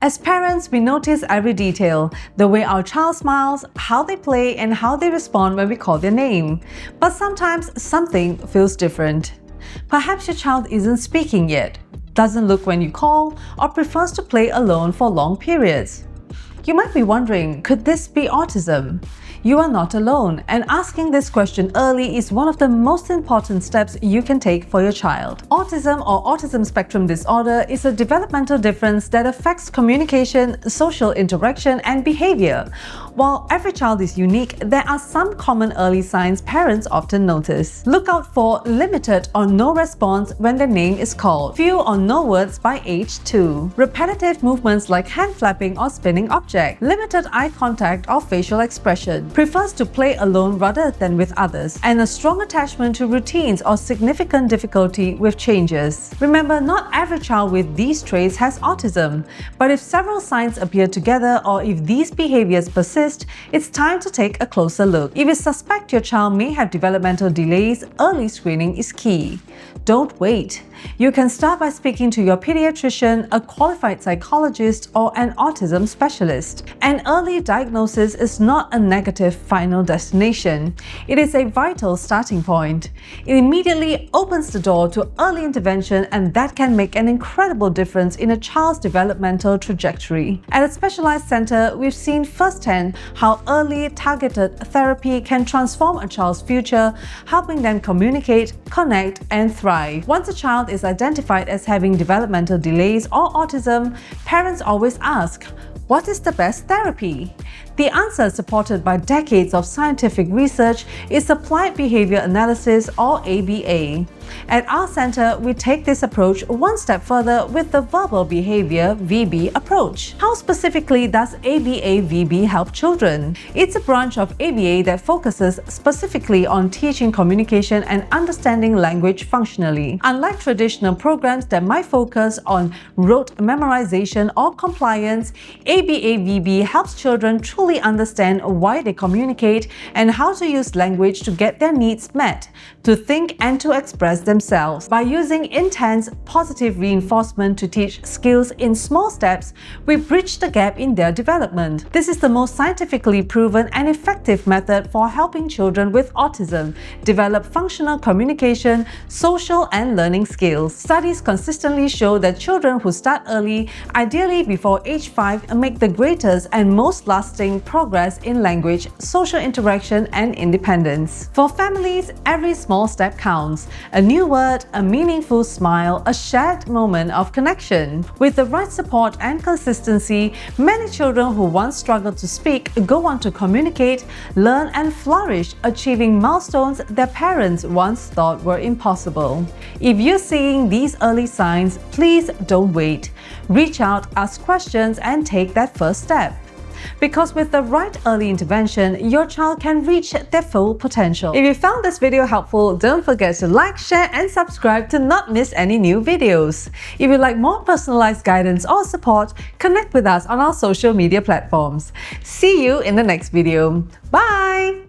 As parents, we notice every detail, the way our child smiles, how they play, and how they respond when we call their name. But sometimes something feels different. Perhaps your child isn't speaking yet, doesn't look when you call, or prefers to play alone for long periods. You might be wondering, could this be autism? You are not alone, and asking this question early is one of the most important steps you can take for your child. Autism or autism spectrum disorder is a developmental difference that affects communication, social interaction, and behavior. While every child is unique, there are some common early signs parents often notice. Look out for limited or no response when their name is called, few or no words by age 2, repetitive movements like hand flapping or spinning object, limited eye contact or facial expression, prefers to play alone rather than with others, and a strong attachment to routines or significant difficulty with changes. Remember, not every child with these traits has autism, but if several signs appear together or if these behaviors persist, it's time to take a closer look. If you suspect your child may have developmental delays, early screening is key. Don't wait. You can start by speaking to your pediatrician, a qualified psychologist, or an autism specialist. An early diagnosis is not a negative final destination. It is a vital starting point. It immediately opens the door to early intervention, and that can make an incredible difference in a child's developmental trajectory. At a specialized center, we've seen firsthand how early targeted therapy can transform a child's future, helping them communicate, connect, and thrive. Once a child is identified as having developmental delays or autism, parents always ask, what is the best therapy? The answer, supported by decades of scientific research, is applied behavior analysis or ABA. At our center, we take this approach one step further with the verbal behavior VB approach. How specifically does ABA-VB help children? It's a branch of ABA that focuses specifically on teaching communication and understanding language functionally. Unlike traditional programs that might focus on rote memorization or compliance, ABA-VB helps children truly understand why they communicate and how to use language to get their needs met, to think and to express themselves. By using intense, positive reinforcement to teach skills in small steps, we bridge the gap in their development. This is the most scientifically proven and effective method for helping children with autism develop functional communication, social and learning skills. Studies consistently show that children who start early, ideally before age 5, make the greatest and most lasting progress in language, social interaction, and independence. For families, every small step counts. A new word, a meaningful smile, a shared moment of connection. With the right support and consistency, many children who once struggled to speak go on to communicate, learn, and flourish, achieving milestones their parents once thought were impossible. If you're seeing these early signs, please don't wait. Reach out, ask questions, and take that first step. Because with the right early intervention, your child can reach their full potential. If you found this video helpful, don't forget to like, share, and subscribe to not miss any new videos. If you'd like more personalized guidance or support, connect with us on our social media platforms. See you in the next video. Bye!